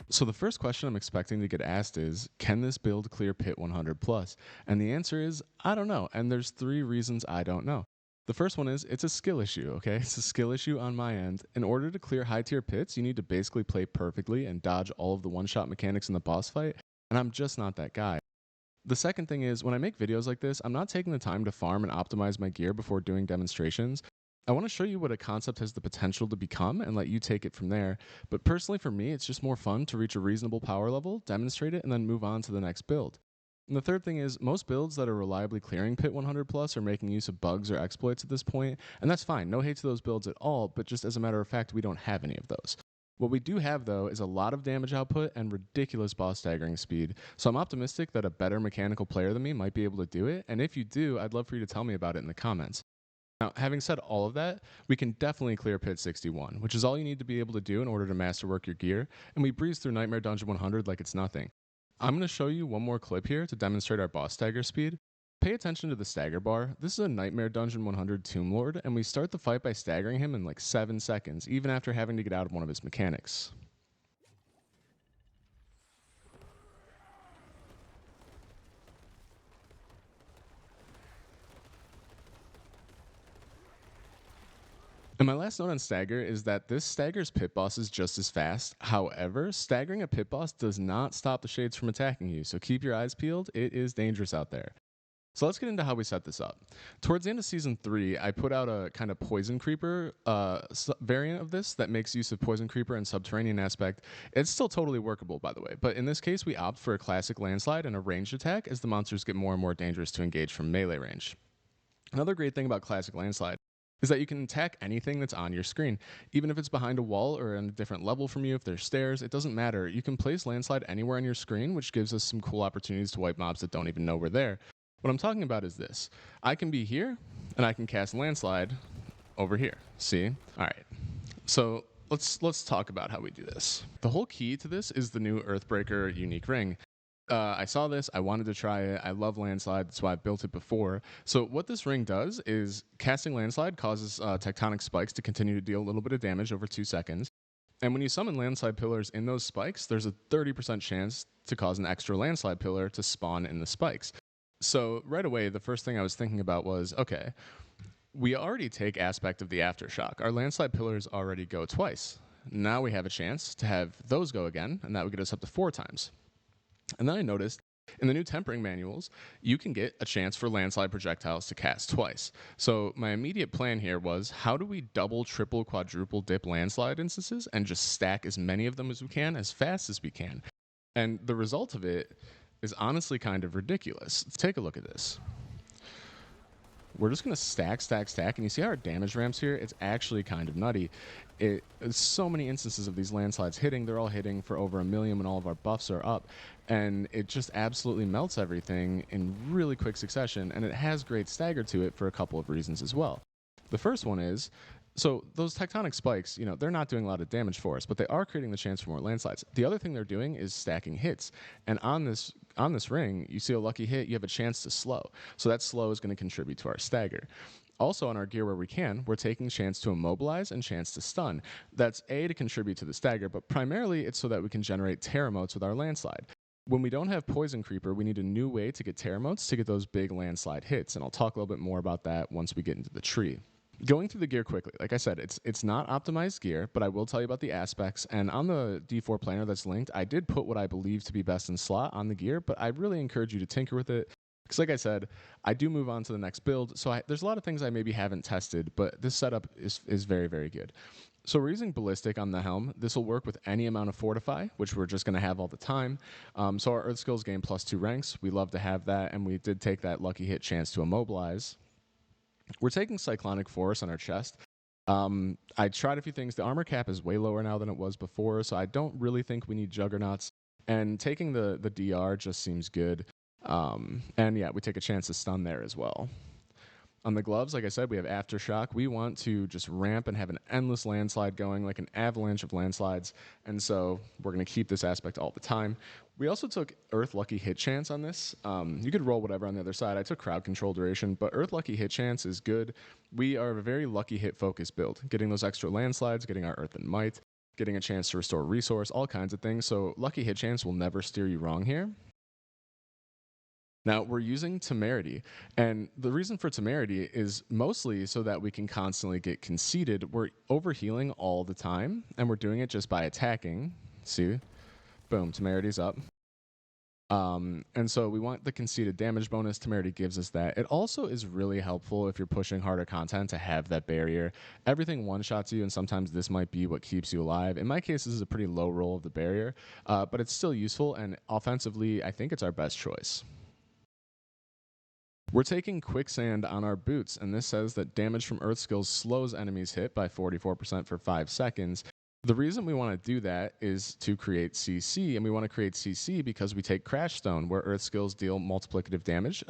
So the first question I'm expecting to get asked is, can this build clear pit 100 plus? And the answer is, I don't know. And there's 3 reasons I don't know. The first one is, it's a skill issue, okay? It's a skill issue on my end. In order to clear high tier pits, you need to basically play perfectly and dodge all of the one-shot mechanics in the boss fight, and I'm just not that guy. The second thing is, when I make videos like this, I'm not taking the time to farm and optimize my gear before doing demonstrations. I want to show you what a concept has the potential to become and let you take it from there. But personally for me, it's just more fun to reach a reasonable power level, demonstrate it, and then move on to the next build. And the third thing is, most builds that are reliably clearing pit 100 plus are making use of bugs or exploits at this point, and that's fine. No hate to those builds at all, but just as a matter of fact, we don't have any of those. What we do have, though, is a lot of damage output and ridiculous boss staggering speed, so I'm optimistic that a better mechanical player than me might be able to do it, and if you do, I'd love for you to tell me about it in the comments. Now, having said all of that, we can definitely clear pit 61, which is all you need to be able to do in order to masterwork your gear, and we breeze through Nightmare Dungeon 100 like it's nothing. I'm going to show you one more clip here to demonstrate our boss stagger speed. Pay attention to the stagger bar. This is a Nightmare Dungeon 100 Tomb Lord, and we start the fight by staggering him in like 7 seconds, even after having to get out of one of his mechanics. And my last note on stagger is that this staggers pit bosses just as fast. However, staggering a pit boss does not stop the shades from attacking you, so keep your eyes peeled. It is dangerous out there. So let's get into how we set this up. Towards the end of Season 3, I put out a kind of Poison Creeper variant of this that makes use of Poison Creeper and Subterranean aspect. It's still totally workable, by the way, but in this case, we opt for a classic Landslide and a ranged attack as the monsters get more and more dangerous to engage from melee range. Another great thing about classic Landslide is that you can attack anything that's on your screen. Even if it's behind a wall or on a different level from you, if there's stairs, it doesn't matter. You can place Landslide anywhere on your screen, which gives us some cool opportunities to wipe mobs that don't even know we're there. What I'm talking about is this. I can be here, and I can cast Landslide over here. See? All right. So let's talk about how we do this. The whole key to this is the new Earthbreaker unique ring. I saw this, I wanted to try it, I love Landslide, that's why I built it before. So what this ring does is casting Landslide causes tectonic spikes to continue to deal a little bit of damage over 2 seconds. And when you summon Landslide pillars in those spikes, there's a 30% chance to cause an extra Landslide pillar to spawn in the spikes. So right away, the first thing I was thinking about was, okay, we already take aspect of the Aftershock. Our Landslide pillars already go twice. Now we have a chance to have those go again, and that would get us up to 4 times. And then I noticed in the new tempering manuals, you can get a chance for Landslide projectiles to cast twice. So my immediate plan here was, how do we double, triple, quadruple dip Landslide instances and just stack as many of them as we can, as fast as we can? And the result of it is honestly kind of ridiculous. Let's take a look at this. We're just going to stack, stack, stack, and you see how our damage ramps here? It's actually kind of nutty. There's so many instances of these landslides hitting. They're all hitting for over 1 million when all of our buffs are up, and it just absolutely melts everything in really quick succession, and it has great stagger to it for a couple of reasons as well. The first one is, so those tectonic spikes, you know, they're not doing a lot of damage for us, but they are creating the chance for more landslides. The other thing they're doing is stacking hits, and on this ring, you see a lucky hit, you have a chance to slow. So that slow is going to contribute to our stagger. Also on our gear where we can, we're taking chance to immobilize and chance to stun. That's A, to contribute to the stagger, but primarily it's so that we can generate terror motes with our landslide. When we don't have Poison Creeper, we need a new way to get terror motes to get those big landslide hits, and I'll talk a little bit more about that once we get into the tree. Going through the gear quickly, like I said, it's not optimized gear, but I will tell you about the aspects. And on the D4 planner that's linked, I did put what I believe to be best in slot on the gear, but I really encourage you to tinker with it. Because like I said, I do move on to the next build, so there's a lot of things I maybe haven't tested, but this setup is very, very good. So we're using Ballistic on the helm. This will work with any amount of Fortify, which we're just going to have all the time. So our Earth skills gain +2 ranks. We love to have that, and we did take that lucky hit chance to immobilize. We're taking Cyclonic Force on our chest. I tried a few things. The armor cap is way lower now than it was before, so I don't really think we need Juggernauts. And taking the DR just seems good. And yeah, we take a chance to stun there as well. On the gloves, like I said, we have Aftershock. We want to just ramp and have an endless landslide going, like an avalanche of landslides. And so we're going to keep this aspect all the time. We also took Earth Lucky Hit Chance on this. You could roll whatever on the other side. I took Crowd Control Duration, but Earth Lucky Hit Chance is good. We are a very lucky hit focus build, getting those extra landslides, getting our Earth and Might, getting a chance to restore resource, all kinds of things. So Lucky Hit Chance will never steer you wrong here. Now, we're using Temerity, and the reason for Temerity is mostly so that we can constantly get conceded. We're overhealing all the time, and we're doing it just by attacking. See? Boom, Temerity's up. And so we want the conceded damage bonus. Temerity gives us that. It also is really helpful if you're pushing harder content to have that barrier. Everything one-shots you, and sometimes this might be what keeps you alive. In my case, this is a pretty low roll of the barrier, but it's still useful, and offensively, I think it's our best choice. We're taking Quicksand on our boots, and this says that damage from Earth skills slows enemies hit by 44% for 5 seconds. The reason we want to do that is to create CC, and we want to create CC because we take Crash Stone, where Earth skills deal multiplicative damage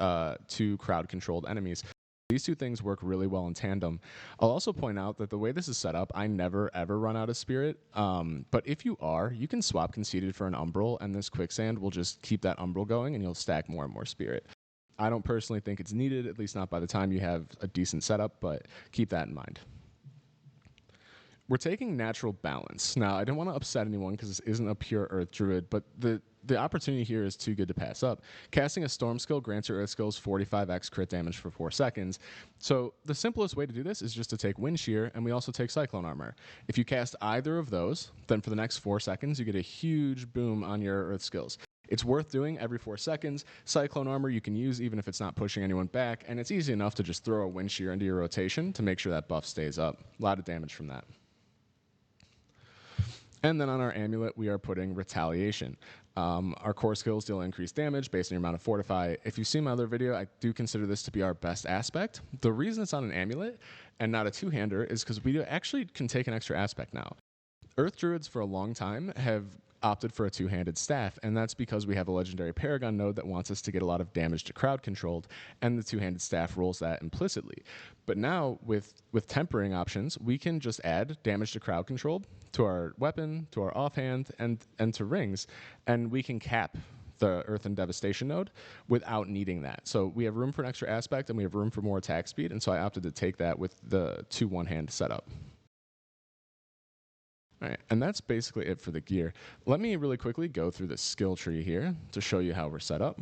to crowd-controlled enemies. These two things work really well in tandem. I'll also point out that the way this is set up, I never ever run out of Spirit. But if you are, you can swap Conceded for an Umbral, and this Quicksand will just keep that Umbral going, and you'll stack more and more Spirit. I don't personally think it's needed, at least not by the time you have a decent setup, but keep that in mind. We're taking Natural Balance. Now, I don't want to upset anyone because this isn't a pure Earth Druid, but the opportunity here is too good to pass up. Casting a Storm skill grants your Earth skills 45x crit damage for 4 seconds. So the simplest way to do this is just to take Wind Shear, and we also take Cyclone Armor. If you cast either of those, then for the next 4 seconds, you get a huge boom on your Earth skills. It's worth doing every 4 seconds. Cyclone Armor you can use even if it's not pushing anyone back, and it's easy enough to just throw a Wind Shear into your rotation to make sure that buff stays up. A lot of damage from that. And then on our amulet, we are putting Retaliation. Our core skills deal increased damage based on your amount of Fortify. If you've seen my other video, I do consider this to be our best aspect. The reason it's on an amulet and not a two-hander is because we actually can take an extra aspect now. Earth Druids for a long time have opted for a two-handed staff, and that's because we have a legendary Paragon node that wants us to get a lot of damage to crowd controlled, and the two-handed staff rolls that implicitly. But now, with tempering options, we can just add damage to crowd controlled to our weapon, to our offhand, and to rings, and we can cap the Earth and Devastation node without needing that. So we have room for an extra aspect, and we have room for more attack speed, and so I opted to take that with the 2 one-hand setup. All right, and that's basically it for the gear. Let me really quickly go through the skill tree here to show you how we're set up.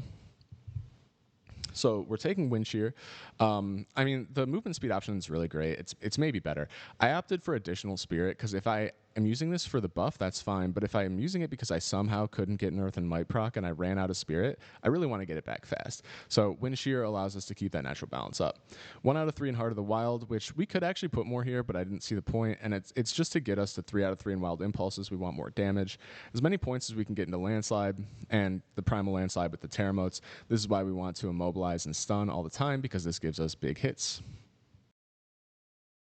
So we're taking Wind Shear. I mean, the movement speed option is really great. It's maybe better. I opted for additional Spirit because if I am using this for the buff, that's fine. But if I am using it because I somehow couldn't get an Earth and Might proc and I ran out of Spirit, I really want to get it back fast. So Wind Shear allows us to keep that natural balance up. 1 out of 3 in Heart of the Wild, which we could actually put more here, but I didn't see the point. And it's just to get us to 3 out of 3 in Wild Impulses. We want more damage. As many points as we can get into Landslide and the Primal Landslide with the Terramotes. This is why we want to immobilize and stun all the time, because this gives us big hits.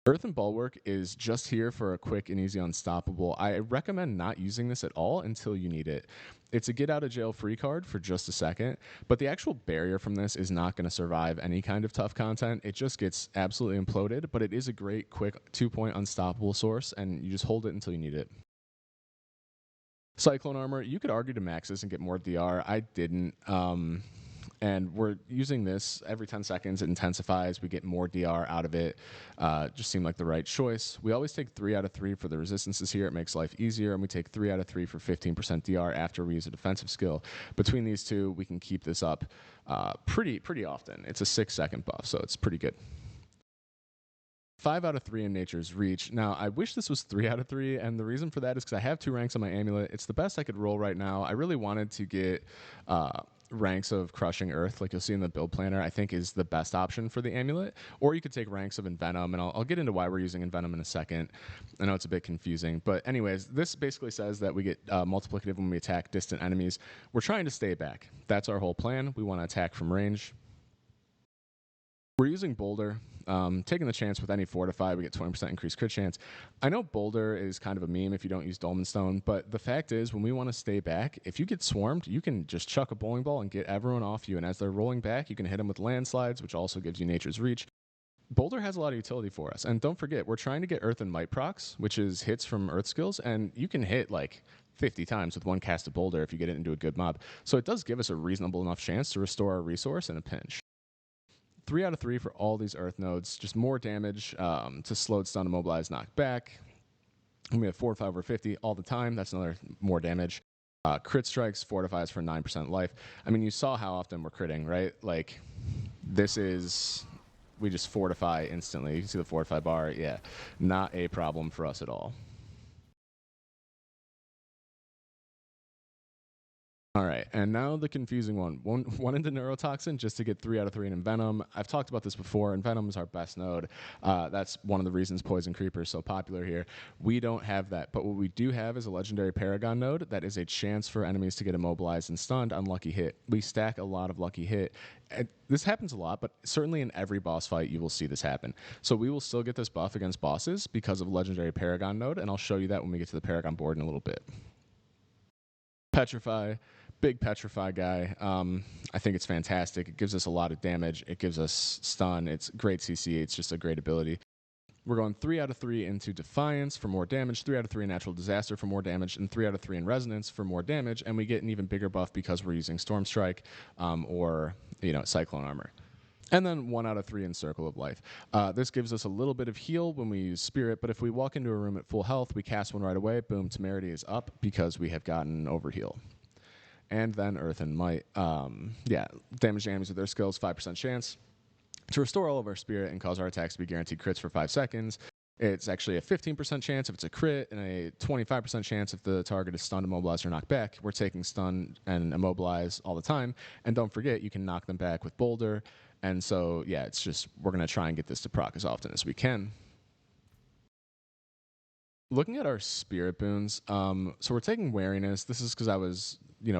Earth and Bulwark is just here for a quick and easy unstoppable. I recommend not using this at all until you need it. It's a get out of jail free card for just a second, but the actual barrier from this is not going to survive any kind of tough content. It just gets absolutely imploded, but it is a great quick 2-point unstoppable source, and you just hold it until you need it. Cyclone Armor, you could argue to max this and get more DR. I didn't. And we're using this every 10 seconds. It intensifies. We get more DR out of it. Just seemed like the right choice. We always take 3 out of 3 for the resistances here. It makes life easier. And we take 3 out of 3 for 15% DR after we use a defensive skill. Between these two, we can keep this up pretty often. It's a 6-second buff, so it's pretty good. 5 out of 3 in Nature's Reach. Now, I wish this was 3 out of 3, and the reason for that is because I have 2 ranks on my amulet. It's the best I could roll right now. I really wanted to get ranks of Crushing Earth, like you'll see in the build planner, I think is the best option for the amulet. Or you could take ranks of Envenom, and I'll get into why we're using Envenom in a second. I know it's a bit confusing, but anyways, this basically says that we get multiplicative when we attack distant enemies. We're trying to stay back. That's our whole plan. We want to attack from range. We're using Boulder, taking the chance with any Fortify, we get 20% increased crit chance. I know Boulder is kind of a meme if you don't use Dolmen Stone, but the fact is, when we want to stay back, if you get swarmed, you can just chuck a bowling ball and get everyone off you, and as they're rolling back, you can hit them with Landslides, which also gives you Nature's Reach. Boulder has a lot of utility for us, and don't forget, we're trying to get Earth and Might procs, which is hits from Earth skills, and you can hit like 50 times with one cast of Boulder if you get it into a good mob. So it does give us a reasonable enough chance to restore our resource in a pinch. 3 out of 3 for all these Earth nodes, just more damage to slowed, stun, immobilize, knock back. And we have 4 or 5 over 50 all the time. That's another more damage. Crit strikes, fortifies for 9% life. I mean, you saw how often we're critting, right? Like, this is, we just fortify instantly. You can see the fortify bar. Yeah, not a problem for us at all. All right, and now the confusing one. One into Neurotoxin just to get 3 out of 3 in Envenom. I've talked about this before. Envenom is our best node. That's one of the reasons Poison Creeper is so popular here. We don't have that, but what we do have is a legendary Paragon node that is a chance for enemies to get immobilized and stunned on lucky hit. We stack a lot of lucky hit. This happens a lot, but certainly in every boss fight you will see this happen. So we will still get this buff against bosses because of legendary Paragon node, and I'll show you that when we get to the Paragon board in a little bit. Petrify. Big Petrify guy. I think it's fantastic. It gives us a lot of damage. It gives us stun. It's great CC. It's just a great ability. We're going 3 out of 3 into Defiance for more damage, 3 out of 3 in Natural Disaster for more damage, and 3 out of 3 in Resonance for more damage, and we get an even bigger buff because we're using Storm Strike or Cyclone Armor. And then 1 out of 3 in Circle of Life. This gives us a little bit of heal when we use Spirit, but if we walk into a room at full health, we cast one right away, boom, Temerity is up because we have gotten Overheal. And then Earth and Might. Damage enemies with their skills, 5% chance to restore all of our spirit and cause our attacks to be guaranteed crits for 5 seconds. It's actually a 15% chance if it's a crit and a 25% chance if the target is stunned, immobilized, or knocked back. We're taking stun and immobilize all the time. And don't forget, you can knock them back with Boulder. And so, yeah, it's just, we're going to try and get this to proc as often as we can. Looking at our spirit boons, so we're taking wariness. This is because I was,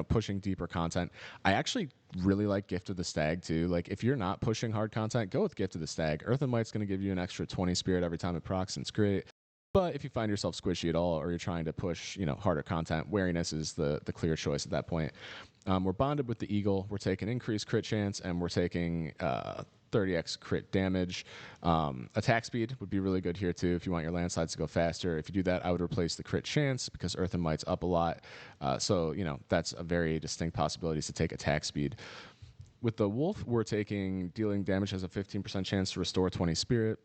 pushing deeper content. I actually really like Gift of the Stag too. Like, if you're not pushing hard content, go with Gift of the Stag. Earth and Might's going to give you an extra 20 spirit every time it procs, and it's great. But if you find yourself squishy at all, or you're trying to push, harder content, wariness is the clear choice at that point. We're bonded with the Eagle. We're taking increased crit chance, and we're taking 30x crit damage. Attack speed would be really good here too if you want your landslides to go faster. If you do that, I would replace the crit chance because Earth and Might's up a lot. So that's a very distinct possibility to take attack speed. With the Wolf, we're taking dealing damage has a 15% chance to restore 20 spirit.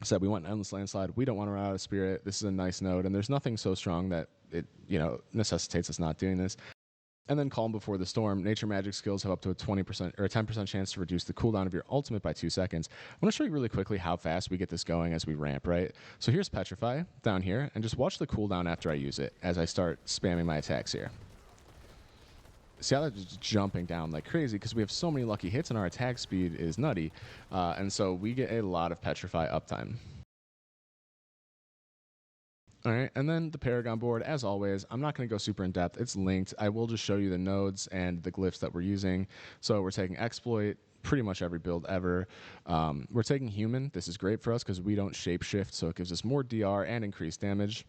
Said we want an endless landslide. We don't want to run out of spirit. This is a nice node, and there's nothing so strong that it necessitates us not doing this. And then Calm Before the Storm. Nature magic skills have up to a 20% or a 10% chance to reduce the cooldown of your ultimate by 2 seconds. I want to show you really quickly how fast we get this going as we ramp, right? So here's Petrify down here, and just watch the cooldown after I use it as I start spamming my attacks here. See how that's just jumping down like crazy because we have so many lucky hits and our attack speed is nutty. And so we get a lot of Petrify uptime. All right, and then the Paragon board, as always, I'm not going to go super in depth. It's linked. I will just show you the nodes and the glyphs that we're using. So we're taking Exploit, pretty much every build ever. We're taking Human. This is great for us because we don't shapeshift, so it gives us more DR and increased damage.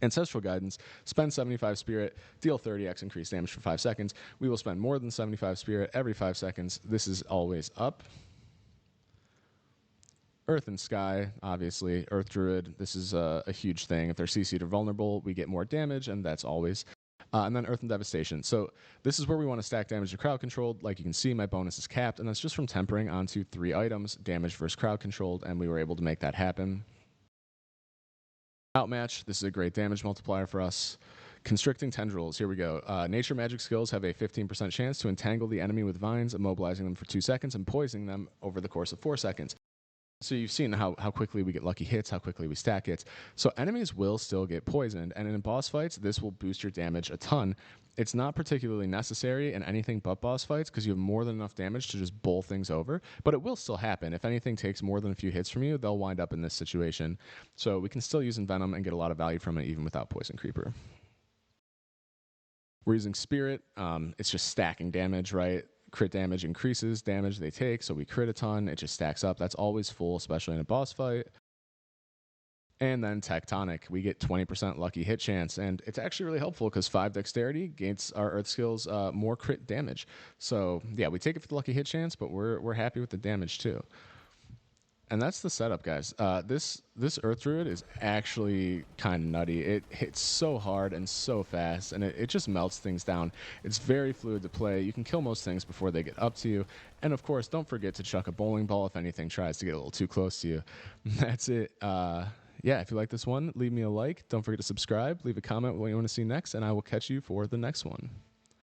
Ancestral Guidance, spend 75 spirit, deal 30x increased damage for 5 seconds. We will spend more than 75 spirit every 5 seconds. This is always up. Earth and Sky, obviously. Earth Druid, this is a huge thing. If they're CC'd or vulnerable, we get more damage, and that's always. And then Earth and Devastation. So this is where we want to stack damage to crowd controlled. Like you can see, my bonus is capped, and that's just from tempering onto 3 items, damage versus crowd controlled, and we were able to make that happen. Outmatch, this is a great damage multiplier for us. Constricting Tendrils, here we go. Nature magic skills have a 15% chance to entangle the enemy with vines, immobilizing them for 2 seconds and poisoning them over the course of 4 seconds. So you've seen how quickly we get lucky hits, how quickly we stack hits. So enemies will still get poisoned, and in boss fights, this will boost your damage a ton. It's not particularly necessary in anything but boss fights because you have more than enough damage to just bowl things over, but it will still happen. If anything takes more than a few hits from you, they'll wind up in this situation. So we can still use Envenom and get a lot of value from it even without Poison Creeper. We're using Spirit. It's just stacking damage, right? Crit damage increases damage they take, so we crit a ton. It just stacks up. That's always full, especially in a boss fight. And then Tectonic, we get 20% lucky hit chance, and it's actually really helpful because 5 dexterity gains our Earth skills more crit damage. So yeah, we take it for the lucky hit chance, but we're happy with the damage too. And that's the setup, guys. This Earth Druid is actually kind of nutty. It hits so hard and so fast, and it just melts things down. It's very fluid to play. You can kill most things before they get up to you. And of course, don't forget to chuck a bowling ball if anything tries to get a little too close to you. That's it. Yeah, if you like this one, leave me a like. Don't forget to subscribe. Leave a comment what you want to see next, and I will catch you for the next one.